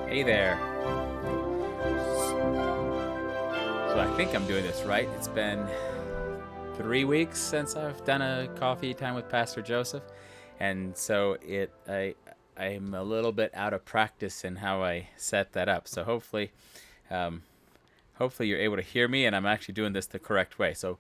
Hey there. So I think I'm doing this right. It's been 3 weeks since I've done a coffee time with Pastor Joseph, and so I'm a little bit out of practice in how I set that up. So um, hopefully you're able to hear me, and I'm actually doing this the correct way. So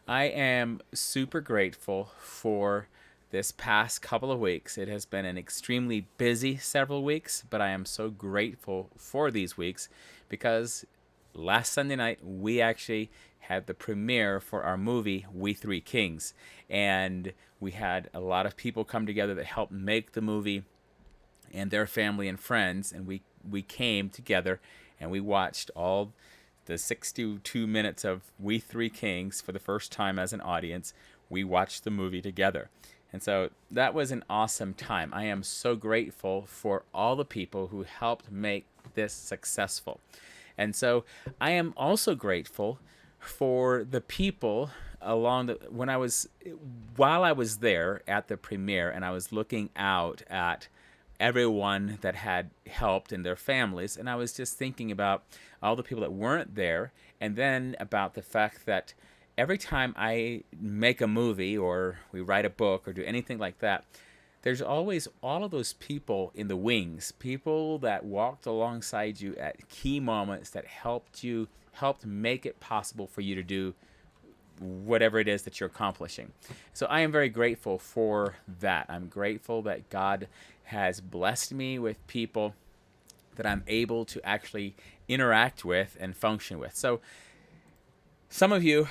I am super grateful for this past couple of weeks. It has been an extremely busy several weeks, but I am so grateful for these weeks because last Sunday night we actually had the premiere for our movie We Three Kings, and we had a lot of people come together that helped make the movie and their family and friends, and we came together and we watched all the 62 minutes of We Three Kings for the first time as an audience. We watched the movie together. And so that was an awesome time. I am so grateful for all the people who helped make this successful. And so I am also grateful for the people along the while I was there at the premiere and I was looking out at everyone that had helped and their families, and I was just thinking about all the people that weren't there, and then about the fact that every time I make a movie or we write a book or do anything like that, there's always all of those people in the wings, people that walked alongside you at key moments that helped make it possible for you to do whatever it is that you're accomplishing. So I am very grateful for that. I'm grateful that God has blessed me with people that I'm able to actually interact with and function with. So some of you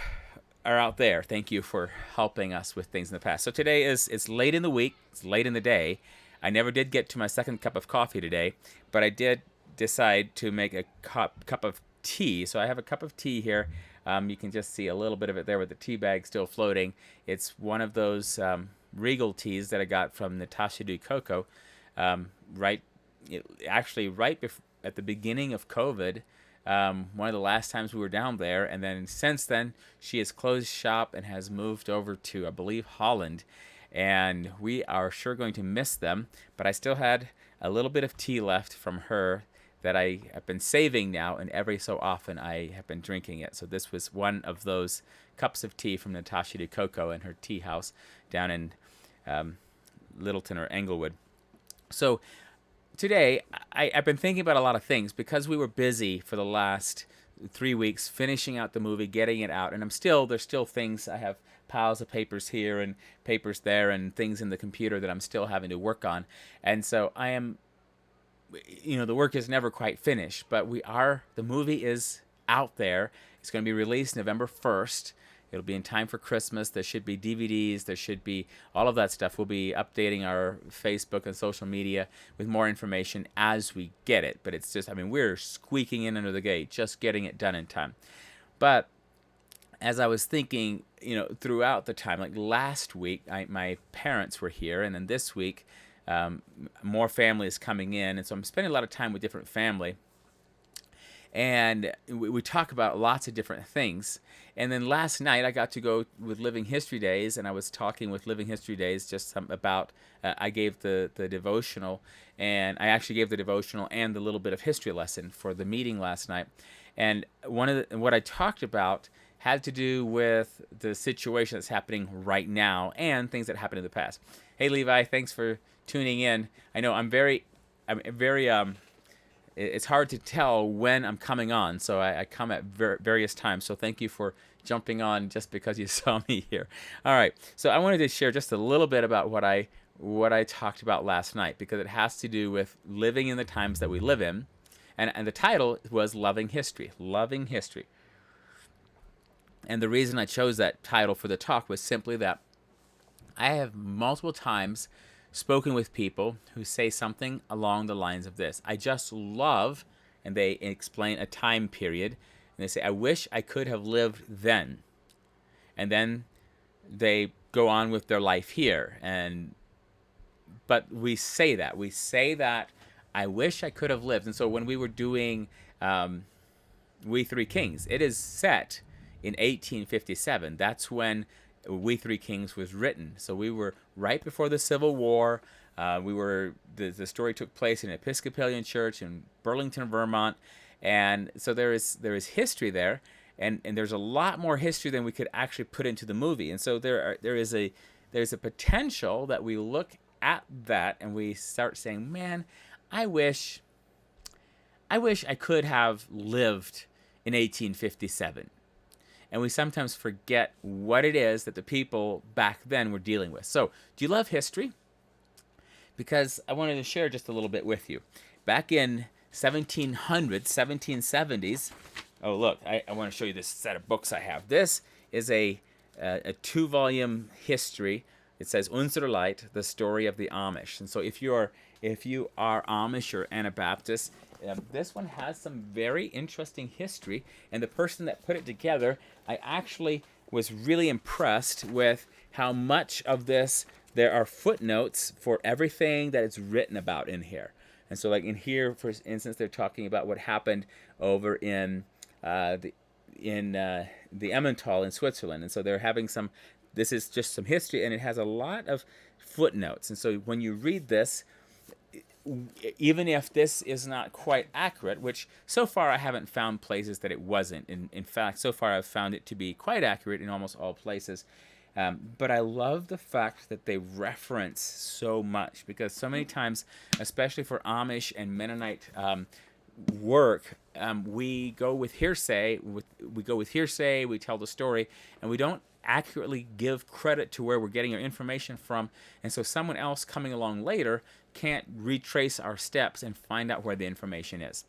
are out there. Thank you for helping us with things in the past. So today it's late in the week, it's late in the day. I never did get to my second cup of coffee today, but I did decide to make a cup of tea. So I have a cup of tea here. You can just see a little bit of it there with the tea bag still floating. It's one of those Regal teas that I got from Natasha Coco, right, actually at the beginning of COVID. One of the last times we were down there, and then since then she has closed shop and has moved over to, I believe, Holland, and we are sure going to miss them. But I still had a little bit of tea left from her that I have been saving now, and every so often I have been drinking it. So this was one of those cups of tea from Natasha Coco in her tea house down in Littleton or Englewood. So today I've been thinking about a lot of things because we were busy for the last 3 weeks finishing out the movie, getting it out, and there's still things. I have piles of papers here and papers there and things in the computer that I'm still having to work on. And so I am, the work is never quite finished, but the movie is out there. It's going to be released November 1st. It'll be in time for Christmas. There should be DVDs. There should be all of that stuff. We'll be updating our Facebook and social media with more information as we get it. But it's just, we're squeaking in under the gate, just getting it done in time. But as I was thinking, throughout the time, like last week, my parents were here, and then this week, more family is coming in. And so I'm spending a lot of time with different family. And we talk about lots of different things. And then last night I got to go with Living History Days, and I was talking with Living History Days just about, I gave the devotional, and I actually gave the devotional and the little bit of history lesson for the meeting last night. And what I talked about had to do with the situation that's happening right now and things that happened in the past. Hey Levi, thanks for tuning in. I know I'm very it's hard to tell when I'm coming on, so I come at various times. So thank you for jumping on just because you saw me here. All right, so I wanted to share just a little bit about what I talked about last night, because it has to do with living in the times that we live in, and the title was Loving History. Loving History. And the reason I chose that title for the talk was simply that I have multiple times spoken with people who say something along the lines of this: I just love, and they explain a time period, and they say, I wish I could have lived then. And then they go on with their life here. But we say that I wish I could have lived. And so when we were doing We Three Kings, it is set in 1857. That's when We Three Kings was written. So we were right before the Civil War. The story took place in an Episcopalian church in Burlington, Vermont, and so there is history there, and there's a lot more history than we could actually put into the movie. And so there's a potential that we look at that and we start saying, man, I wish I could have lived in 1857. And we sometimes forget what it is that the people back then were dealing with. So, do you love history? Because I wanted to share just a little bit with you. Back in 1770s, oh look, I want to show you this set of books I have. This is a 2-volume history. It says Unser Light, the story of the Amish. And so if you are Amish or Anabaptist, this one has some very interesting history. And the person that put it together, I actually was really impressed with how much of this there are footnotes for everything that it's written about in here. And so, like in here, for instance, they're talking about what happened over in the Emmental in Switzerland. And so they're having some. This is just some history, and it has a lot of footnotes. And so when you read this, even if this is not quite accurate, which so far I haven't found places that it wasn't. In fact, so far I've found it to be quite accurate in almost all places. But I love the fact that they reference so much, because so many times, especially for Amish and Mennonite work, we go with hearsay. We tell the story, and we don't accurately give credit to where we're getting our information from. And so someone else coming along later can't retrace our steps and find out where the information is.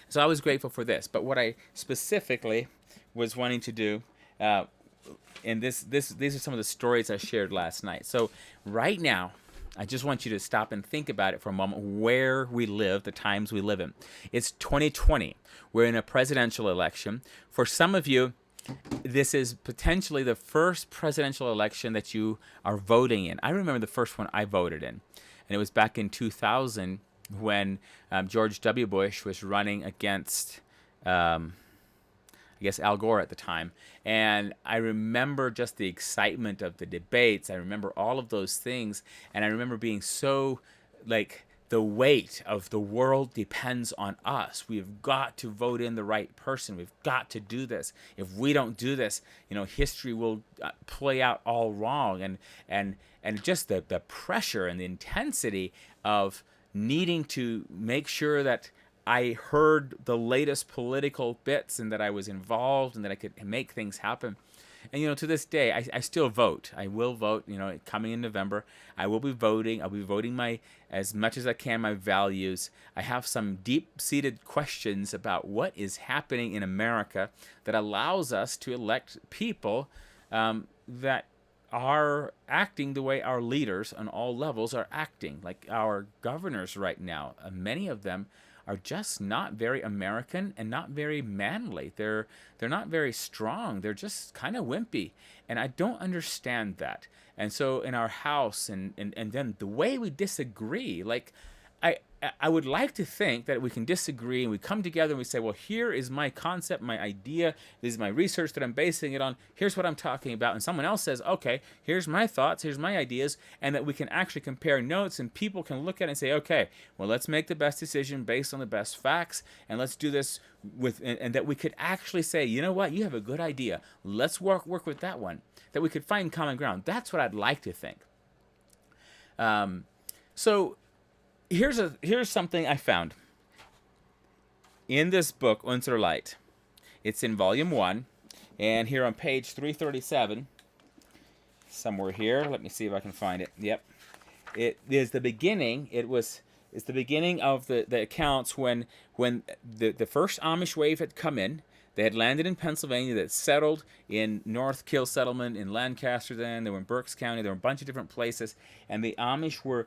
So I was grateful for this. But what I specifically was wanting to do, and these are some of the stories I shared last night. So right now, I just want you to stop and think about it for a moment, where we live, the times we live in. It's 2020. We're in a presidential election. For some of you, this is potentially the first presidential election that you are voting in. I remember the first one I voted in, and it was back in 2000 when George W. Bush was running against I guess Al Gore at the time. And I remember just the excitement of the debates. I remember all of those things. And I remember being so, like, the weight of the world depends on us. We've got to vote in the right person. We've got to do this. If we don't do this, history will play out all wrong. And just the pressure and the intensity of needing to make sure that I heard the latest political bits and that I was involved and that I could make things happen. And, to this day, I still vote. I will vote, coming in November. I will be voting. I'll be voting as much as I can, my values. I have some deep-seated questions about what is happening in America that allows us to elect people that are acting the way our leaders on all levels are acting. Like our governors right now, many of them are just not very American and not very manly. They're not very strong. They're just kind of wimpy. And I don't understand that. And so in our house and then the way we disagree, like I would like to think that we can disagree and we come together and we say, well, here is my concept, my idea. This is my research that I'm basing it on. Here's what I'm talking about. And someone else says, okay, here's my thoughts, here's my ideas, and that we can actually compare notes and people can look at it and say, okay, well, let's make the best decision based on the best facts, and let's do this and that we could actually say, you know what, you have a good idea. Let's work with that one. That we could find common ground. That's what I'd like to think. So here's something I found in this book, Unser Light. It's in volume 1, and here on page 337, somewhere here. Let me see if I can find it. Yep, it is the beginning. It's the beginning of the accounts when the first Amish wave had come in. They had landed in Pennsylvania. They had settled in North Kill Settlement in Lancaster. Then they were in Berks County. There were a bunch of different places, and the Amish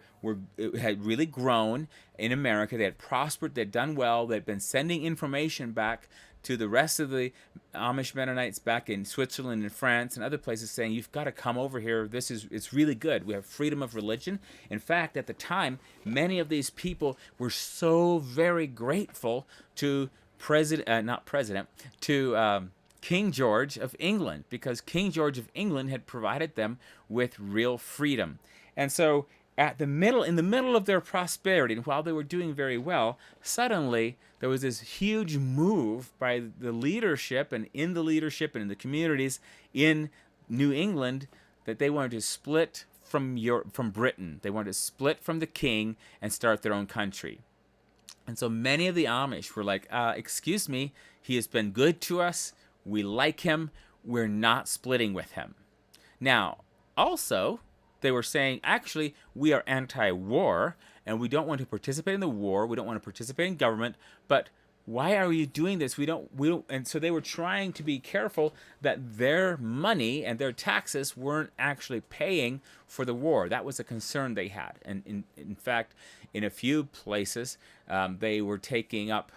had really grown in America. They had prospered. They had done well. They had been sending information back to the rest of the Amish Mennonites back in Switzerland and France and other places, saying, "You've got to come over here. It's really good. We have freedom of religion." In fact, at the time, many of these people were so very grateful to King George of England, because King George of England had provided them with real freedom. And so in the middle of their prosperity, and while they were doing very well, suddenly there was this huge move by the leadership and in the communities in New England that they wanted to split from Britain. They wanted to split from the king and start their own country. And so many of the Amish were like, excuse me, he has been good to us. We like him. We're not splitting with him. Now, also, they were saying, actually, we are anti-war, and we don't want to participate in the war. We don't want to participate in government. But why are you doing this? We don't. And so they were trying to be careful that their money and their taxes weren't actually paying for the war. That was a concern they had. And in fact, in a few places, they were taking up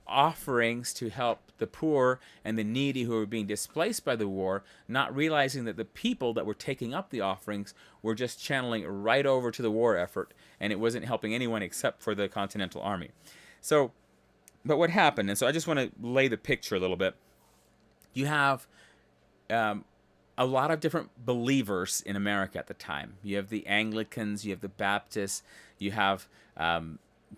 offerings to help the poor and the needy who were being displaced by the war, not realizing that the people that were taking up the offerings were just channeling right over to the war effort, and it wasn't helping anyone except for the Continental Army. So, but what happened, and so I just want to lay the picture a little bit. You have a lot of different believers in America at the time. You have the Anglicans, you have the Baptists, you have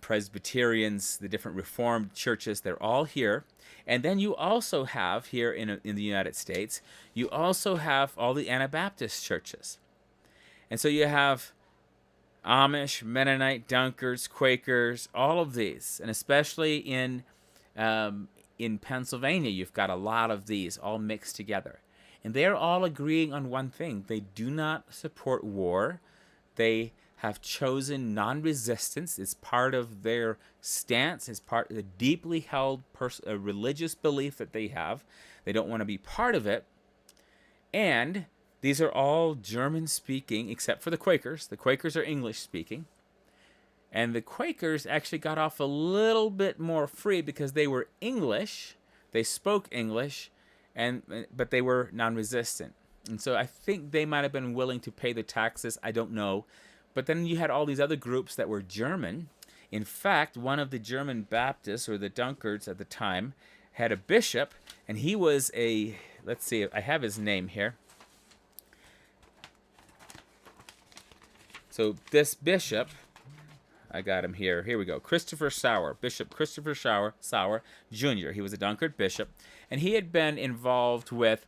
Presbyterians, the different Reformed churches. They're all here. And then you also have here in the United States, you also have all the Anabaptist churches. And so you have Amish, Mennonite, Dunkers, Quakers, all of these, and especially in Pennsylvania, you've got a lot of these all mixed together. And they're all agreeing on one thing. They do not support war. They have chosen non-resistance. It's part of their stance. It's part of the deeply held religious belief that they have. They don't want to be part of it. And these are all German-speaking, except for the Quakers. The Quakers are English-speaking. And the Quakers actually got off a little bit more free because they were English. They spoke English, but they were non-resistant. And so I think they might have been willing to pay the taxes. I don't know. But then you had all these other groups that were German. In fact, one of the German Baptists, or the Dunkards at the time, had a bishop, and he was let's see, I have his name here. So this bishop, I got him here. Here we go. Christopher Sauer, Bishop Christopher Sauer Jr. He was a Dunkard bishop, and he had been involved with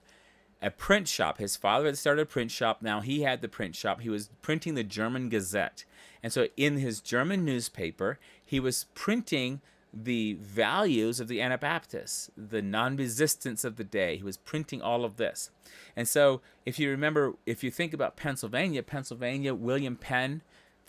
a print shop. His father had started a print shop. Now he had the print shop. He was printing the German Gazette. And so in his German newspaper, he was printing the values of the Anabaptists, the non-resistance of the day. He was printing all of this. And so if you remember, if you think about Pennsylvania, William Penn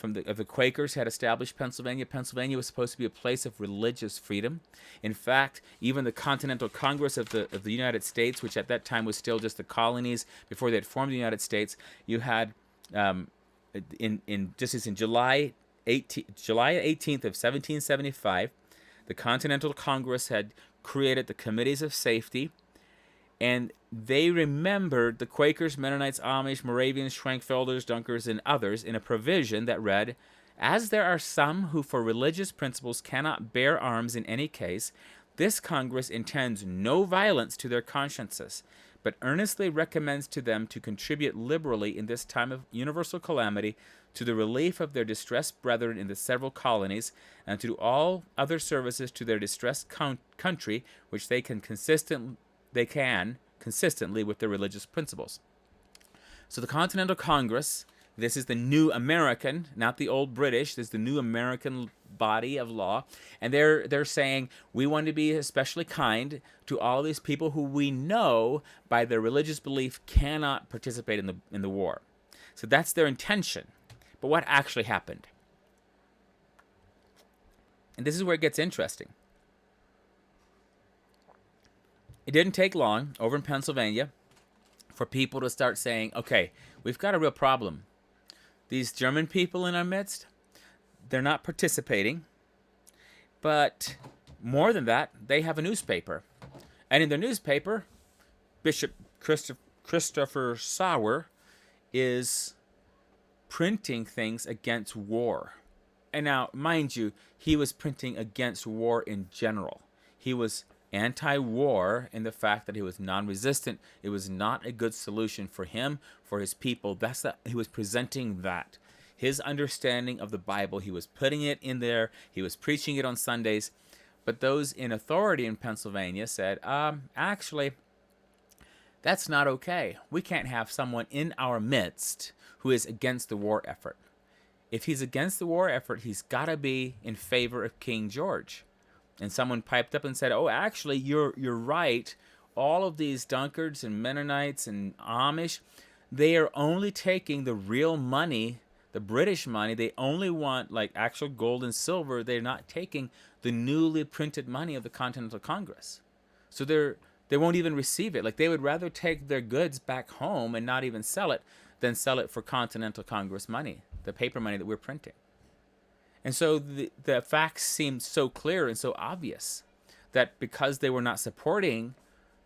of the Quakers had established Pennsylvania. Pennsylvania was supposed to be a place of religious freedom. In fact, even the Continental Congress of the United States, which at that time was still just the colonies before they had formed the United States, you had in July 18th of 1775, the Continental Congress had created the Committees of Safety, and they remembered the Quakers, Mennonites, Amish, Moravians, Schwenkfelders, Dunkers, and others in a provision that read, "As there are some who for religious principles cannot bear arms in any case, this Congress intends no violence to their consciences, but earnestly recommends to them to contribute liberally in this time of universal calamity to the relief of their distressed brethren in the several colonies, and to do all other services to their distressed country which they can consistently with their religious principles." So the Continental Congress, this is the new American, not the old British, this is the new American body of law, and they're saying we want to be especially kind to all these people who we know by their religious belief cannot participate in the war. So that's their intention. But what actually happened? And this is where it gets interesting. It didn't take long over in Pennsylvania for people to start saying, okay, we've got a real problem. These German people in our midst, they're not participating. But more than that, they have a newspaper. And in their newspaper, Bishop Christopher Sauer is printing things against war. And now, mind you, he was printing against war in general. He was anti-war in the fact that he was non-resistant. It was not a good solution for him, for his people. He was presenting that. his understanding of the Bible. He was putting it in there. He was preaching it on Sundays. But those in authority in Pennsylvania said, actually, that's not okay. We can't have someone in our midst who is against the war effort. If he's against the war effort, he's got to be in favor of King George. And someone piped up and said, oh, actually, you're right. All of these Dunkards and Mennonites and Amish, they are only taking the real money, the British money. They only want like actual gold and silver. They're not taking the newly printed money of the Continental Congress. So they won't even receive it. Like, they would rather take their goods back home and not even sell it than sell it for Continental Congress money, the paper money that we're printing. And so the facts seemed so clear and so obvious that because they were not supporting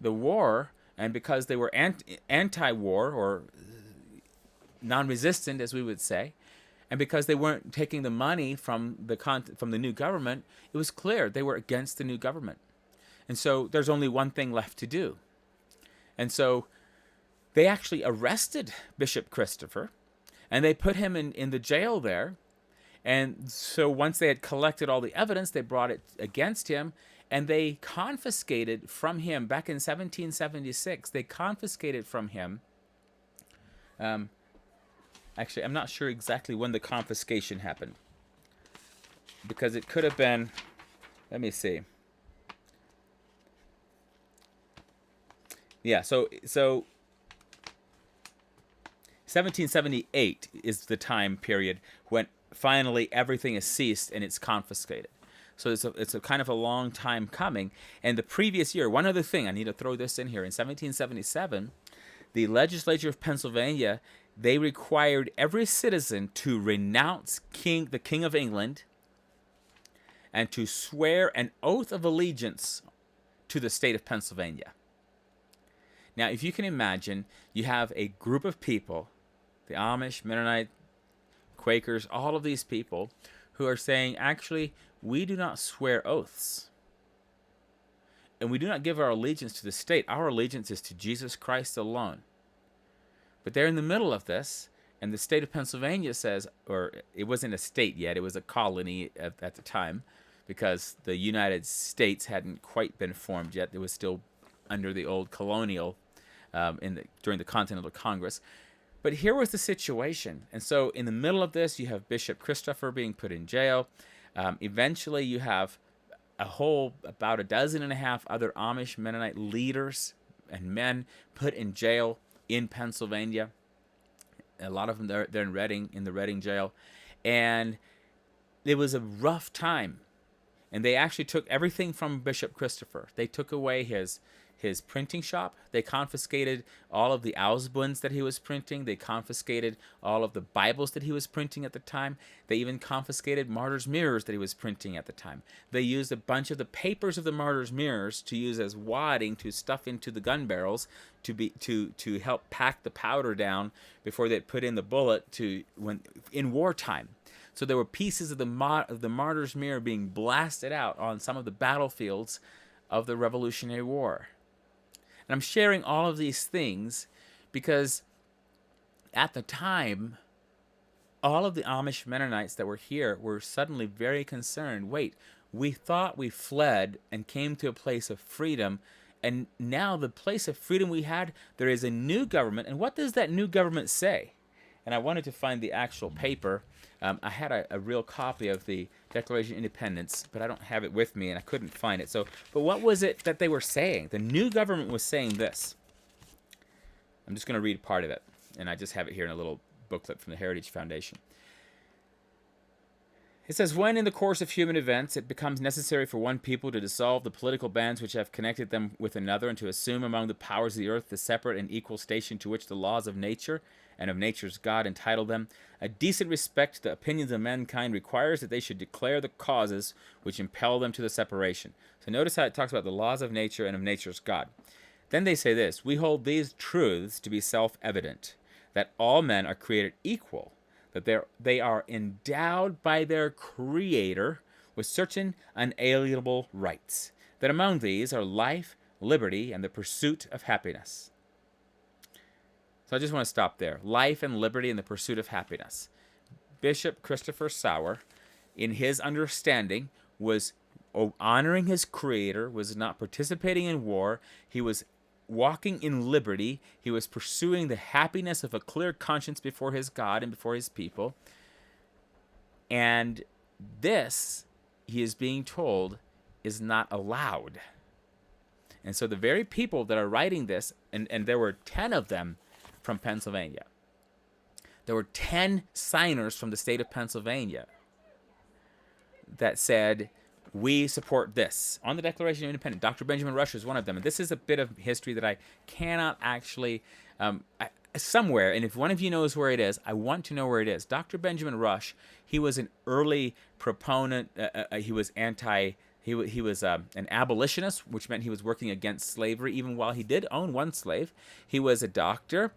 the war, and because they were anti-war or non-resistant, as we would say, and because they weren't taking the money from the new government, it was clear they were against the new government. And so there's only one thing left to do. And so they actually arrested Bishop Christopher, and they put him in the jail there. And so once they had collected all the evidence, they brought it against him, and they confiscated from him, back in 1776, they confiscated from him, actually, I'm not sure exactly when the confiscation happened, because it could have been, let me see. Yeah, so 1778 is the time period when finally everything is ceased and it's confiscated. So it's a kind of a long time coming. And the previous year, one other thing, I need to throw this in here. In 1777, the legislature of Pennsylvania, they required every citizen to renounce the King of England and to swear an oath of allegiance to the state of Pennsylvania. Now, if you can imagine, you have a group of people, the Amish, Mennonite, Quakers, all of these people who are saying, actually, we do not swear oaths. And we do not give our allegiance to the state. Our allegiance is to Jesus Christ alone. But they're in the middle of this, and the state of Pennsylvania says, or it wasn't a state yet, it was a colony at the time, because the United States hadn't quite been formed yet. It was still under the old colonial during the Continental Congress. But here was the situation. And so in the middle of this, you have Bishop Christopher being put in jail. Eventually, you have about a dozen and a half other Amish Mennonite leaders and men put in jail in Pennsylvania. A lot of them, they're in the Reading jail. And it was a rough time. And they actually took everything from Bishop Christopher. They took away his printing shop. They confiscated all of the Ausbunds that he was printing. They confiscated all of the Bibles that he was printing at the time. They even confiscated Martyr's Mirrors that he was printing at the time. They used a bunch of the papers of the Martyr's Mirrors to use as wadding to stuff into the gun barrels to help pack the powder down before they put in the bullet in wartime. So there were pieces of the Martyr's Mirror being blasted out on some of the battlefields of the Revolutionary War. And I'm sharing all of these things because at the time, all of the Amish Mennonites that were here were suddenly very concerned. Wait, we thought we fled and came to a place of freedom, and now the place of freedom we had, there is a new government. And what does that new government say? And I wanted to find the actual paper. I had a real copy of the Declaration of Independence, but I don't have it with me, and I couldn't find it. But what was it that they were saying? The new government was saying this. I'm just going to read part of it, and I just have it here in a little booklet from the Heritage Foundation. It says, when in the course of human events it becomes necessary for one people to dissolve the political bands which have connected them with another, and to assume among the powers of the earth the separate and equal station to which the laws of nature and of nature's God entitle them, a decent respect to the opinions of mankind requires that they should declare the causes which impel them to the separation. So notice how it talks about the laws of nature and of nature's God. Then they say this, we hold these truths to be self-evident, that all men are created equal, that they are endowed by their Creator with certain unalienable rights, that among these are life, liberty, and the pursuit of happiness. So I just want to stop there. Life and liberty and the pursuit of happiness. Bishop Christopher Sauer, in his understanding, was honoring his creator, was not participating in war. He was walking in liberty. He was pursuing the happiness of a clear conscience before his God and before his people. And this, he is being told, is not allowed. And so the very people that are writing this, and there were 10 of them from Pennsylvania. There were 10 signers from the state of Pennsylvania that said, we support this on the Declaration of Independence. Dr. Benjamin Rush is one of them. And this is a bit of history that I cannot actually, somewhere, and if one of you knows where it is, I want to know where it is. Dr. Benjamin Rush, he was an early proponent. He was He was an abolitionist, which meant he was working against slavery, even while he did own one slave. He was a doctor.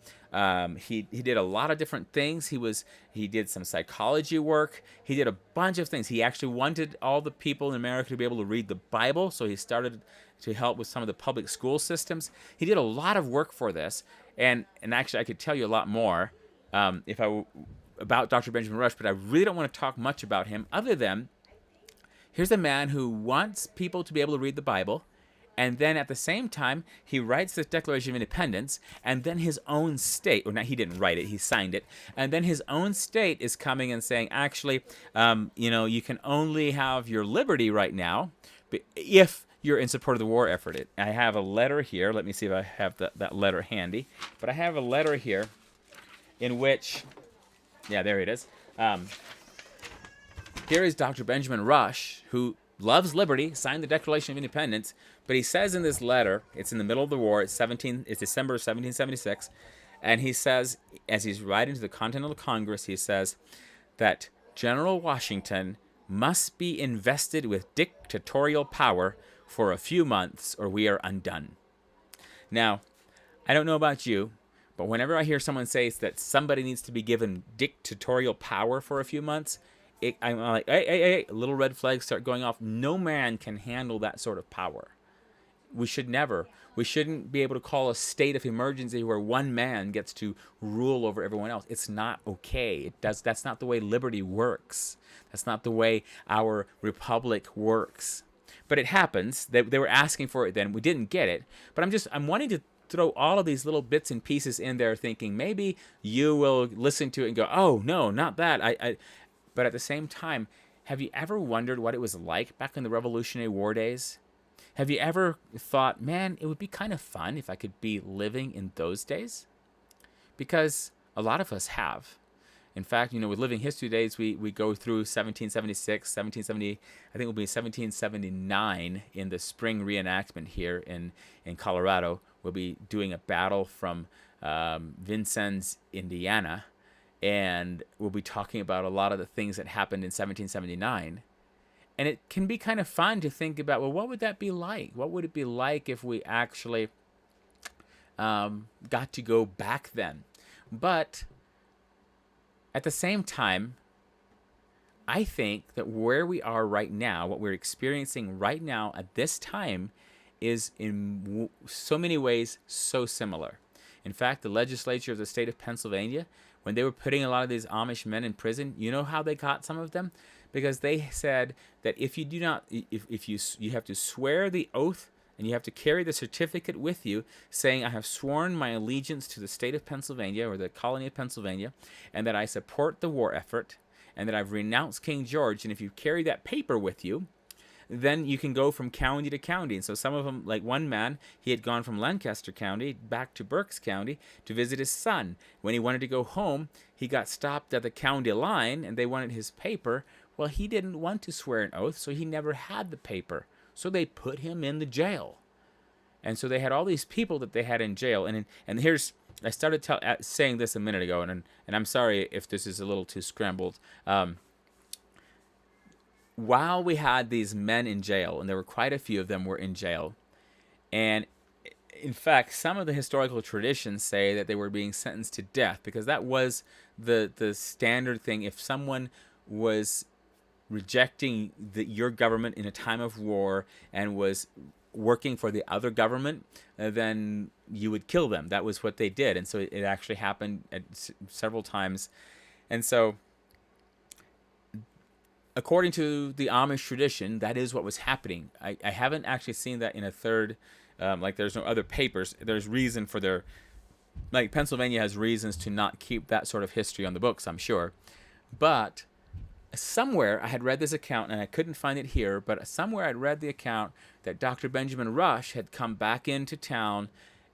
He did a lot of different things. He did some psychology work. He did a bunch of things. He actually wanted all the people in America to be able to read the Bible, so he started to help with some of the public school systems. He did a lot of work for this, and actually I could tell you a lot more about Dr. Benjamin Rush, but I really don't want to talk much about him other than here's a man who wants people to be able to read the Bible, and then at the same time, he writes this Declaration of Independence, and then his own state, or not, he didn't write it, he signed it, and then his own state is coming and saying, actually, you can only have your liberty right now if you're in support of the war effort. I have a letter here. Let me see if I have that letter handy. But I have a letter here in which, yeah, there it is. Here is Dr. Benjamin Rush, who loves liberty, signed the Declaration of Independence, but he says in this letter, it's in the middle of the war, it's December of 1776, and he says, as he's writing to the Continental Congress, he says that General Washington must be invested with dictatorial power for a few months or we are undone. Now, I don't know about you, but whenever I hear someone say that somebody needs to be given dictatorial power for a few months, I'm like, hey, little red flags start going off. No man can handle that sort of power. We shouldn't be able to call a state of emergency where one man gets to rule over everyone else. It's not okay. That's not the way liberty works. That's not the way our republic works. But it happens. They were asking for it then. We didn't get it. But I'm wanting to throw all of these little bits and pieces in there thinking maybe you will listen to it and go, oh, no, not that. But at the same time, have you ever wondered what it was like back in the Revolutionary War days? Have you ever thought, man, it would be kind of fun if I could be living in those days? Because a lot of us have. In fact, with Living History Days, we go through 1776, 1770, I think it will be 1779 in the spring reenactment here in Colorado. We'll be doing a battle from Vincennes, Indiana. And we'll be talking about a lot of the things that happened in 1779. And it can be kind of fun to think about, well, what would that be like? What would it be like if we actually got to go back then? But at the same time, I think that where we are right now, what we're experiencing right now at this time, is in so many ways so similar. In fact, the legislature of the state of Pennsylvania, when they were putting a lot of these Amish men in prison, you know how they got some of them? Because they said that if you do not, if you have to swear the oath and you have to carry the certificate with you saying, I have sworn my allegiance to the state of Pennsylvania or the colony of Pennsylvania, and that I support the war effort, and that I've renounced King George. And if you carry that paper with you, then you can go from county to county. And so some of them, like one man, he had gone from Lancaster County back to Berks County to visit his son. When he wanted to go home, he got stopped at the county line and they wanted his paper. Well, he didn't want to swear an oath, so he never had the paper. So they put him in the jail. And so they had all these people that they had in jail. And here's, I started saying this a minute ago, and I'm sorry if this is a little too scrambled. While we had these men in jail, and there were quite a few of them were in jail, and in fact, some of the historical traditions say that they were being sentenced to death, because that was the standard thing. If someone was rejecting your government in a time of war and was working for the other government, then you would kill them. That was what they did, and so it actually happened several times. And so according to the Amish tradition, that is what was happening. I haven't actually seen that in a third, like there's no other papers. There's reason for their, like Pennsylvania has reasons to not keep that sort of history on the books, I'm sure. But somewhere I had read this account, and I couldn't find it here, but somewhere I'd read the account that Dr. Benjamin Rush had come back into town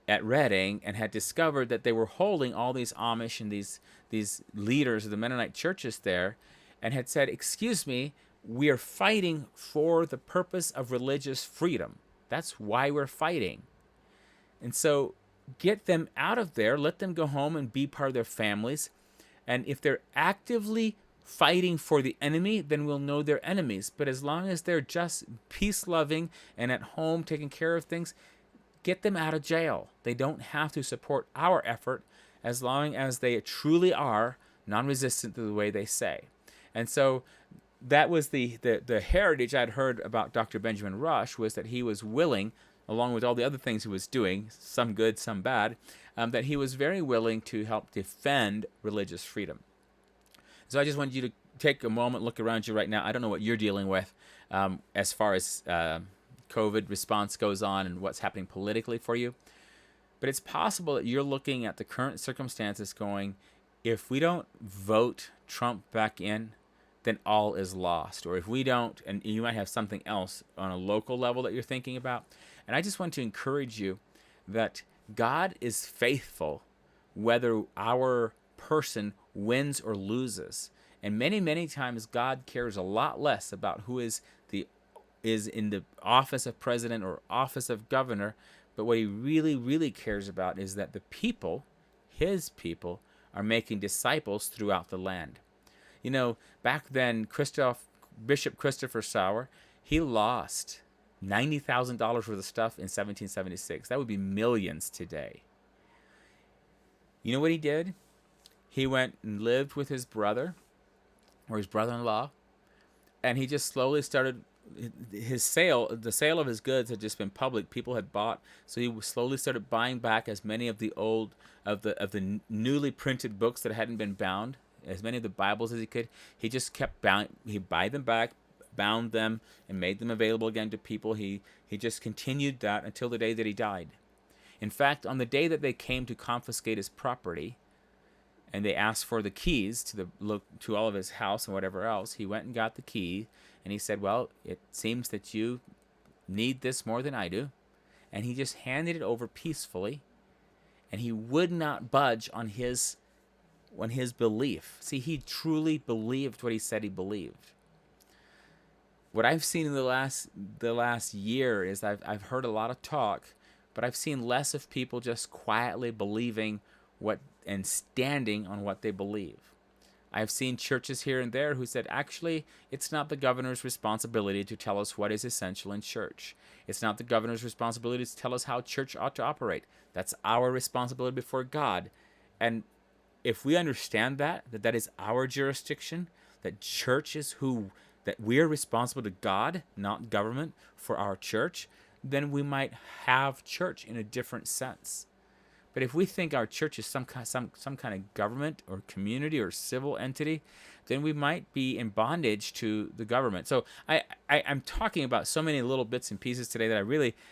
at Reading and had discovered that they were holding all these Amish and these leaders of the Mennonite churches there, and had said, "Excuse me, we are fighting for the purpose of religious freedom. That's why we're fighting." And so get them out of there, let them go home and be part of their families. And if they're actively fighting for the enemy, then we'll know they're enemies. But as long as they're just peace loving and at home taking care of things, get them out of jail. They don't have to support our effort as long as they truly are non-resistant to the way they say. And so that was the heritage I'd heard about Dr. Benjamin Rush, was that he was willing, along with all the other things he was doing, some good, some bad, that he was very willing to help defend religious freedom. So I just wanted you to take a moment, look around you right now. I don't know what you're dealing with as far as COVID response goes on and what's happening politically for you. But it's possible that you're looking at the current circumstances going, if we don't vote Trump back in, then all is lost. Or if we don't, and you might have something else on a local level that you're thinking about. And I just want to encourage you that God is faithful whether our person wins or loses. And many, many times God cares a lot less about who is in the office of president or office of governor, but what he really, really cares about is that the people, his people, are making disciples throughout the land. You know, back then, Bishop Christopher Sauer, he lost $90,000 worth of stuff in 1776. That would be millions today. You know what he did? He went and lived with his brother, or his brother-in-law, and he just slowly started the sale of his goods had just been public. People had bought, so he slowly started buying back as many of the the newly printed books that hadn't been bound, as many of the Bibles as he could. He just kept he'd buy them back, bound them, and made them available again to people. He just continued that until the day that he died. In fact, on the day that they came to confiscate his property, and they asked for the keys to all of his house and whatever else, he went and got the key, and he said, "Well, it seems that you need this more than I do." And he just handed it over peacefully, and he would not budge on his belief. See, he truly believed what he said he believed. What I've seen in the last year is I've heard a lot of talk, but I've seen less of people just quietly believing what and standing on what they believe. I've seen churches here and there who said, actually, it's not the governor's responsibility to tell us what is essential in church. It's not the governor's responsibility to tell us how church ought to operate. That's our responsibility before God. And if we understand that is our jurisdiction, that church is that we're responsible to God, not government, for our church, then we might have church in a different sense. But if we think our church is some kind of government or community or civil entity, then we might be in bondage to the government. So I'm talking about so many little bits and pieces today that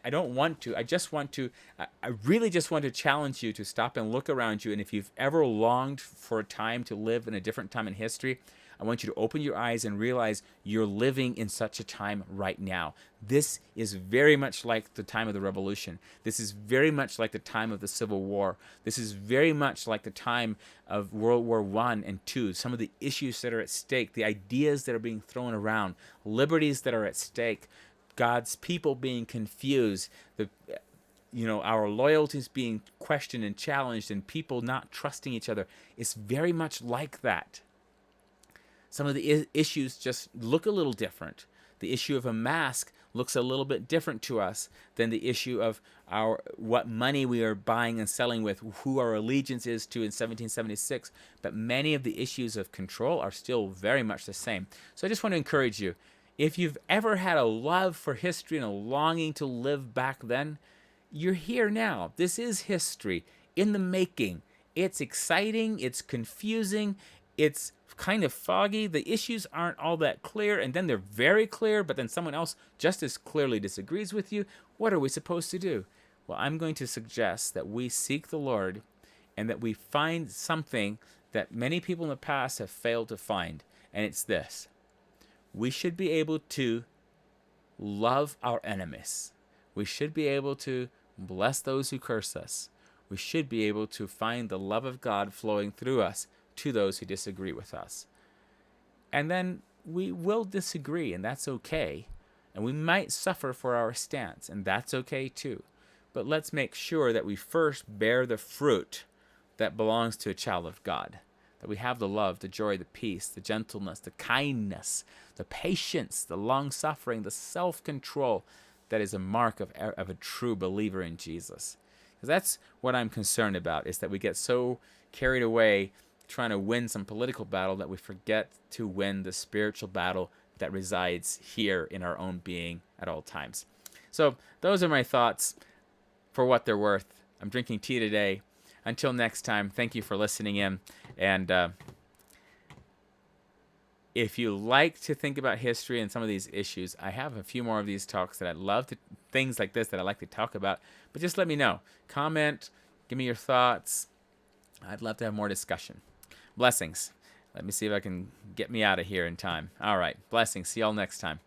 I don't want to. I really just want to challenge you to stop and look around you. And if you've ever longed for a time to live in a different time in history, I want you to open your eyes and realize you're living in such a time right now. This is very much like the time of the Revolution. This is very much like the time of the Civil War. This is very much like the time of World War I and II. Some of the issues that are at stake, the ideas that are being thrown around, liberties that are at stake, God's people being confused, our loyalties being questioned and challenged, and people not trusting each other. It's very much like that. Some of the issues just look a little different. The issue of a mask looks a little bit different to us than the issue of what money we are buying and selling with, who our allegiance is to in 1776. But many of the issues of control are still very much the same. So I just want to encourage you, if you've ever had a love for history and a longing to live back then, you're here now. This is history in the making. It's exciting, it's confusing, it's kind of foggy. The issues aren't all that clear, and then they're very clear, but then someone else just as clearly disagrees with you. What are we supposed to do? Well, I'm going to suggest that we seek the Lord and that we find something that many people in the past have failed to find, and it's this. We should be able to love our enemies. We should be able to bless those who curse us. We should be able to find the love of God flowing through us to those who disagree with us. And then we will disagree, and that's okay. And we might suffer for our stance, and that's okay too. But let's make sure that we first bear the fruit that belongs to a child of God. That we have the love, the joy, the peace, the gentleness, the kindness, the patience, the long-suffering, the self-control that is a mark of a true believer in Jesus. Because that's what I'm concerned about, is that we get so carried away trying to win some political battle that we forget to win the spiritual battle that resides here in our own being at all times. So those are my thoughts for what they're worth. I'm drinking tea today. Until next time, thank you for listening in. And if you like to think about history and some of these issues, I have a few more of these talks that I'd love to, things like this that I'd like to talk about. But just let me know. Comment, give me your thoughts. I'd love to have more discussion. Blessings. Let me see if I can get me out of here in time. All right. Blessings. See y'all next time.